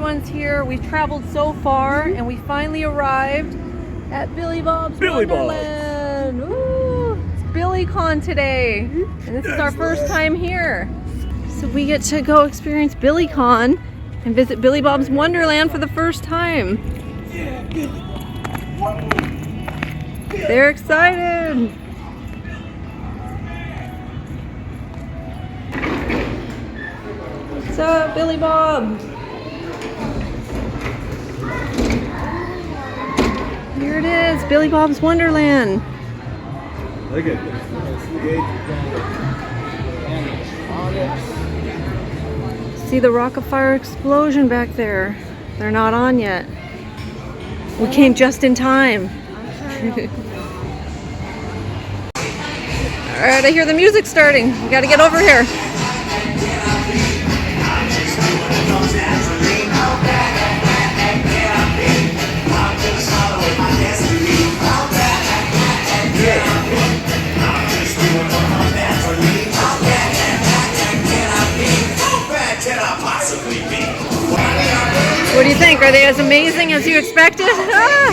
everyone's here. We've traveled so far and we finally arrived at Billy Bob's Wonderland. Ooh, it's BillyCon today. And this is our first time here. So we get to go experience BillyCon and visit Billy Bob's Wonderland for the first time. They're excited. What's up, Billy Bob? Here it is, Billy Bob's Wonderland. Look at this. See the Rock-afire explosion back there. They're not on yet. We came just in time. Alright, I hear the music starting. We gotta get over here. What do you think? Are they as amazing as you expected? Ah!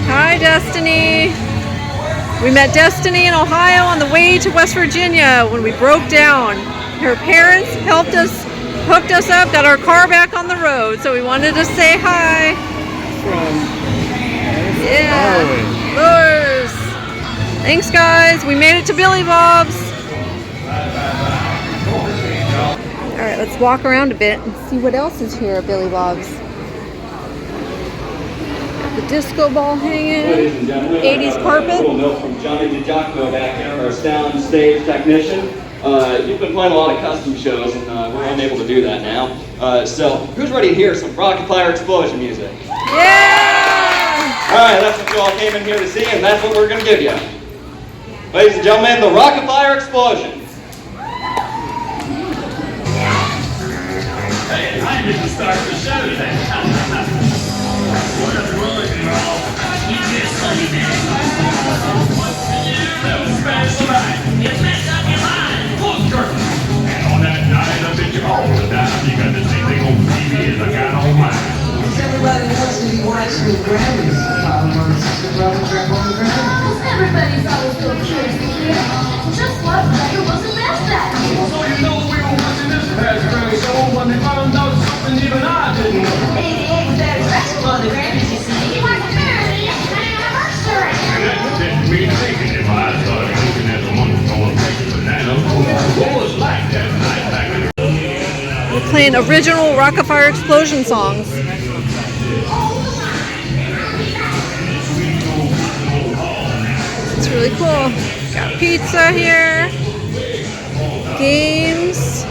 Hi, Destiny. We met Destiny in Ohio on the way to West Virginia when we broke down. Her parents helped us, hooked us up, got our car back on the road, so we wanted to say hi. Yeah, Lures. Thanks, guys. We made it to Billy Bob's. All right, let's walk around a bit and see what else is here at Billy Bob's. Got the disco ball hanging, 80s carpet. A little note from Johnny DiGiacomo back there, our sound stage technician. You've been playing a lot of custom shows, and we're unable to do that now. So, who's ready to hear some Rock-afire explosion music? Yeah! All right, that's what you all came in here to see, and that's what we're going to give you. Ladies and gentlemen, the Rock-afire explosion. Hey, I didn't start the show then. What a run, y'all. You just funny, man. What do you know? Special night. It's messed up your mind. Full curtain. And on that night, I bet you all the time you got the same thing on TV as I got on mine. Everybody wants to be watching the Grammys. Sister brother trap on the Grammys. Everybody's always so curious to hear just what record was the best at. So you know we were watching this past Grammy show when they found out something even I didn't know. 88 was that special for the Grammys, you see. It was a very anniversary. That didn't mean thinking if I started looking at the wonderful pictures of Nana. What was like that night back in the We're playing original Rock-afire explosion songs. It's really cool. Got pizza here. Games.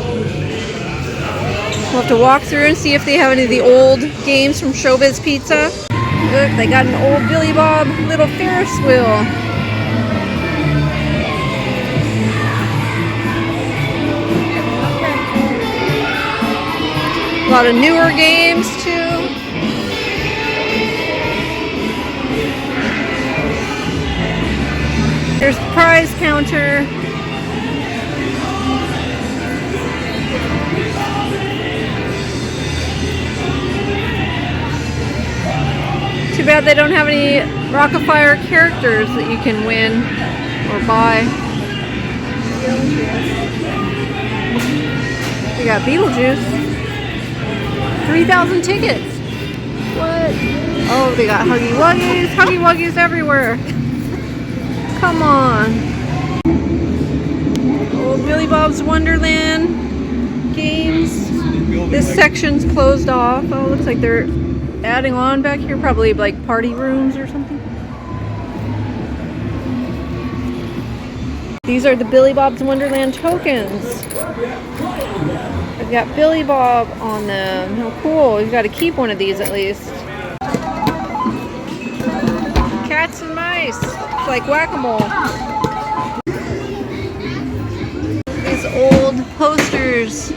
We'll have to walk through and see if they have any of the old games from Showbiz Pizza. Look, they got an old Billy Bob little Ferris wheel. A lot of newer games too. There's the prize counter. Too bad they don't have any Rock-afire characters that you can win or buy. We got Beetlejuice. 3,000 tickets. What? Oh, they got Huggy Wuggies. Huggy Wuggies everywhere. Come on. Oh, Billy Bob's Wonderland games. This section's closed off. Oh, looks like they're adding on back here. Probably like party rooms or something. These are the Billy Bob's Wonderland tokens. They've got Billy Bob on them. How cool. You've got to keep one of these at least. Cats and mice. It's like whack-a-mole. These old posters.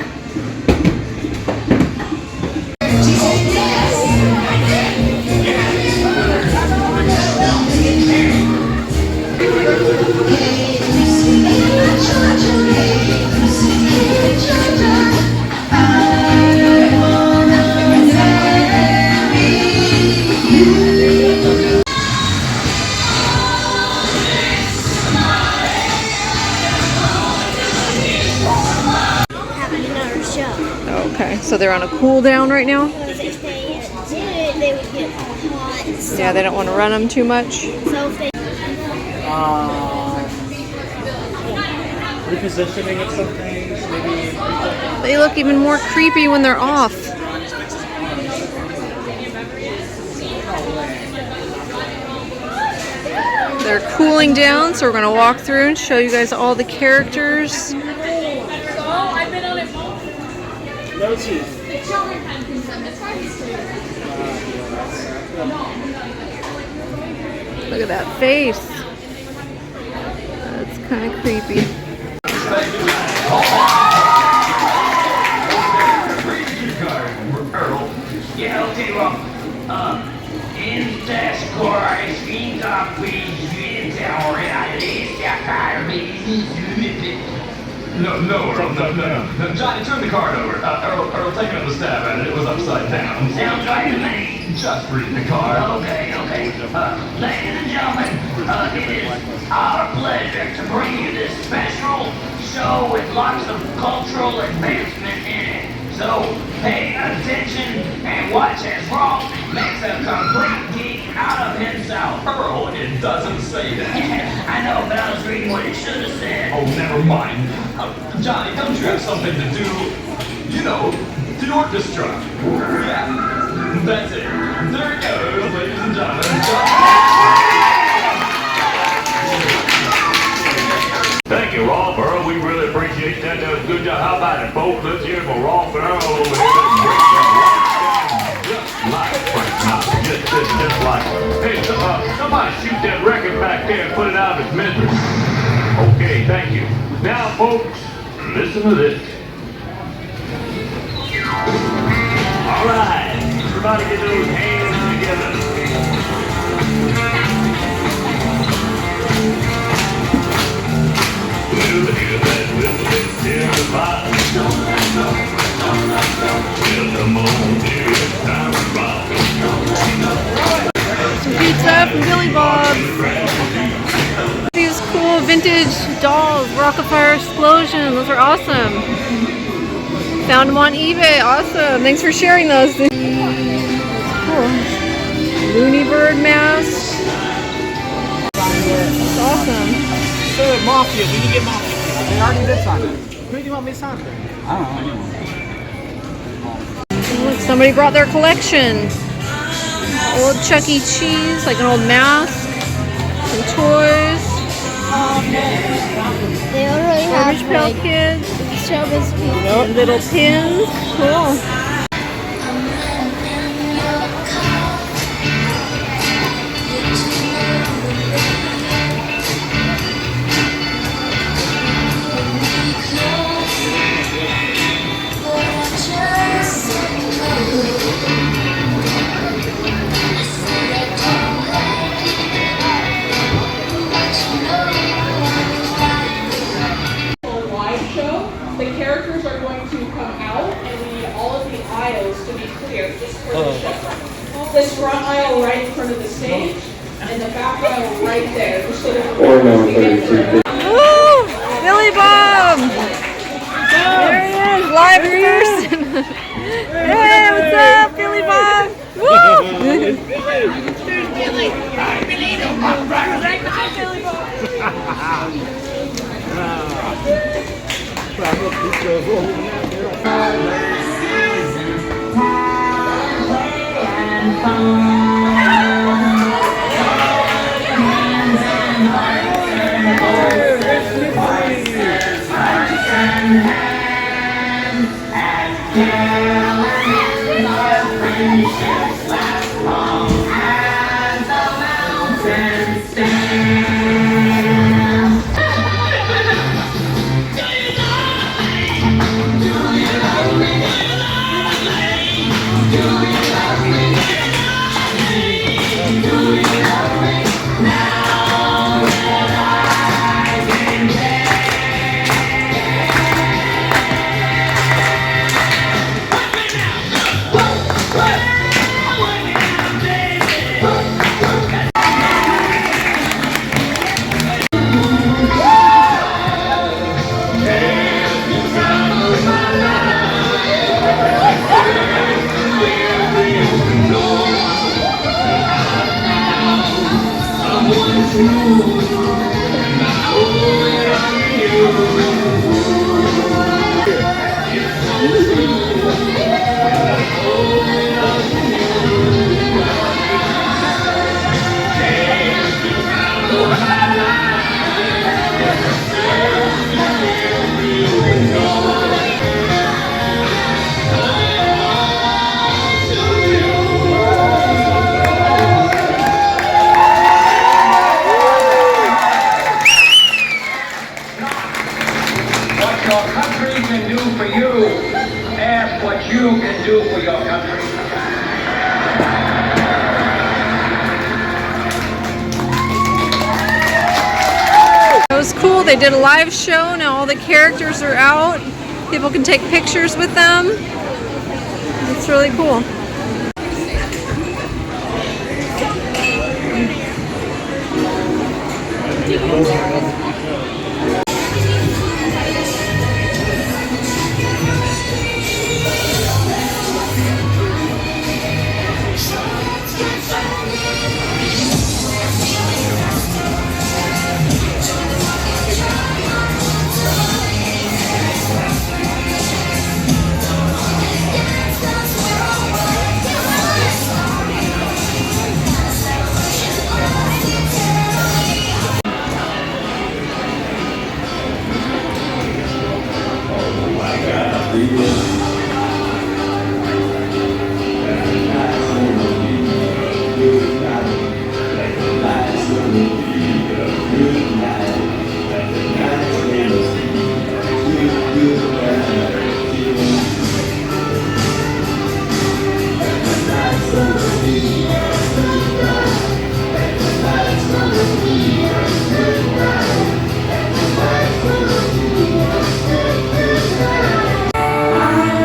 they're on a cool down right now? Because if they did it, they would get hot. So, Yeah, they don't want to run them too much. so if they Repositioning of some things, maybe. They look even more creepy when they're off. They're cooling down, so we're going to walk through and show you guys all the characters. No teeth. Look at that face. That's kind of creepy. Yeah, okay, well, in this course, we got No, Earl, no. Johnny, turn the card over. Earl, take another stab at it. It was upside down. Sounds right to me. Just read the card. Okay. Ladies and gentlemen, it is our pleasure to bring you this special show with lots of cultural advancement in it. So, pay attention and watch as Rock makes a complete geek out of himself. Earl, it doesn't say that. I know, but I was reading what it should have said. Oh, never mind. Johnny, don't you have something to do, the orchestra? Yeah, that's it. There it goes, ladies and gentlemen. Thank you, Rolf, Earl. We really appreciate that. That was a good job. How about it, folks? Let's hear it for Rolf and Earl over here. Just like Frank Sinatra. Just like. Hey, somebody shoot that record back there and put it out of its misery. Okay, thank you. Now, folks, listen to this. All right, everybody get those hands together. We'll hear that whistle, it's terrified. Well, come on, dear, it's time to rock. Some pizza from Billy Bob's. These cool vintage dolls, Rock-afire Explosion. Those are awesome. Found them on eBay. Awesome. Thanks for sharing those. Cool. Looney Bird mask. That's awesome. Mafia, we can get Mafia. They already did sign it. Who do you want me to sign it? I don't know. Look, somebody brought their collection. Old Chuck E. Cheese, like an old mask, some toys. they already Garbage have Pail like Kids, showbiz people. little pins. Cool. The characters are going to come out, and we need all of the aisles to be clear just for the show. This front aisle right in front of the stage, and the back aisle right there, just so that we're Woo! Billy Bob! There he is, live in person. Hey, what's up, Billy Bob? Woo! There's Billy. Hi, Billy. Billy Bob. What your country can do for you, ask what you can do for your country. It was cool. They did a live show. Now all the characters are out. People can take pictures with them. It's really cool.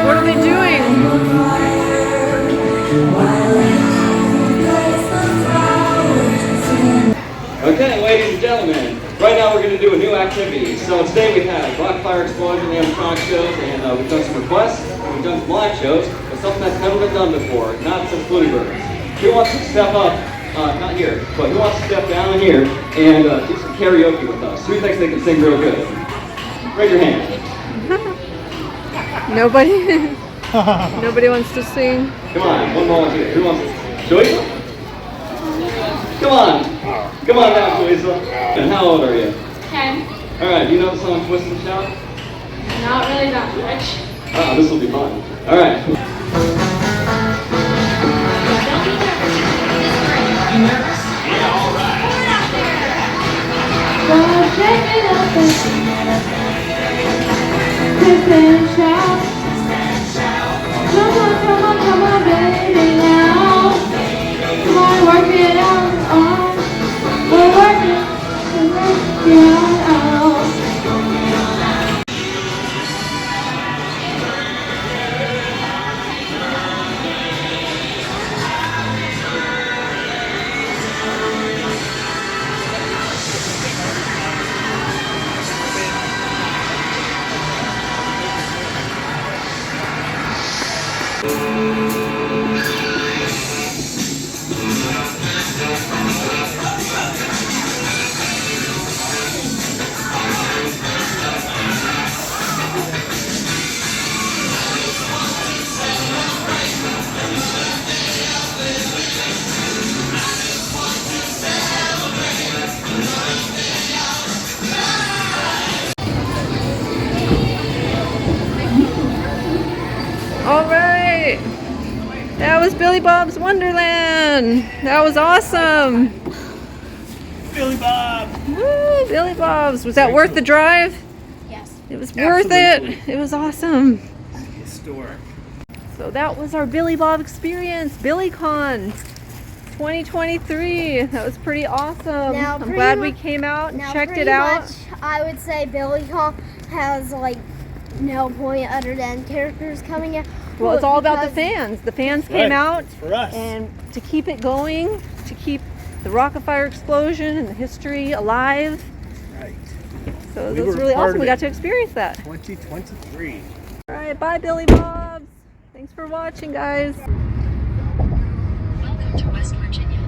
What are they doing? Okay, ladies and gentlemen, right now we're going to do a new activity. So today we have Rock-afire explosion, animatronic shows, and we've done some requests, we've done some live shows, but something that's never been done before, not since Flutie Birds. Who wants to step up, not here, but who wants to step down here and do some karaoke with us? Who thinks they can sing real good? Raise your hand. Nobody. Nobody wants to sing. Come on, one volunteer. Who wants to? Joyce? Come on. Come on down, Joyce. And how old are you? 10. Alright, do you know the song Twist and Shout? Not really that much. Ah, this will be fun. Alright. You nervous? Yeah, all right. Well, check it out, twist and shout. Come on, baby, now. Come on, work it out. We're working it out. All right. That was Billy Bob's Wonderland. That was awesome. Billy Bob. Woo, Billy Bob's. Was that worth the drive? Yes. It was worth it. It was awesome. Historic. So that was our Billy Bob experience, BillyCon 2023. That was pretty awesome. Now, I'm pretty glad we much- came out, Now, checked pretty it out. much, I would say BillyCon has like no point other than characters coming out. Well, it's all about the because- fans. The fans came out For us. and to keep it going, to keep the Rock-afire explosion and the history alive. Right. So We that was were really part awesome. of We it. got to experience that. 2023. All right, bye Billy Bobs. Thanks for watching, guys. Welcome to West Virginia.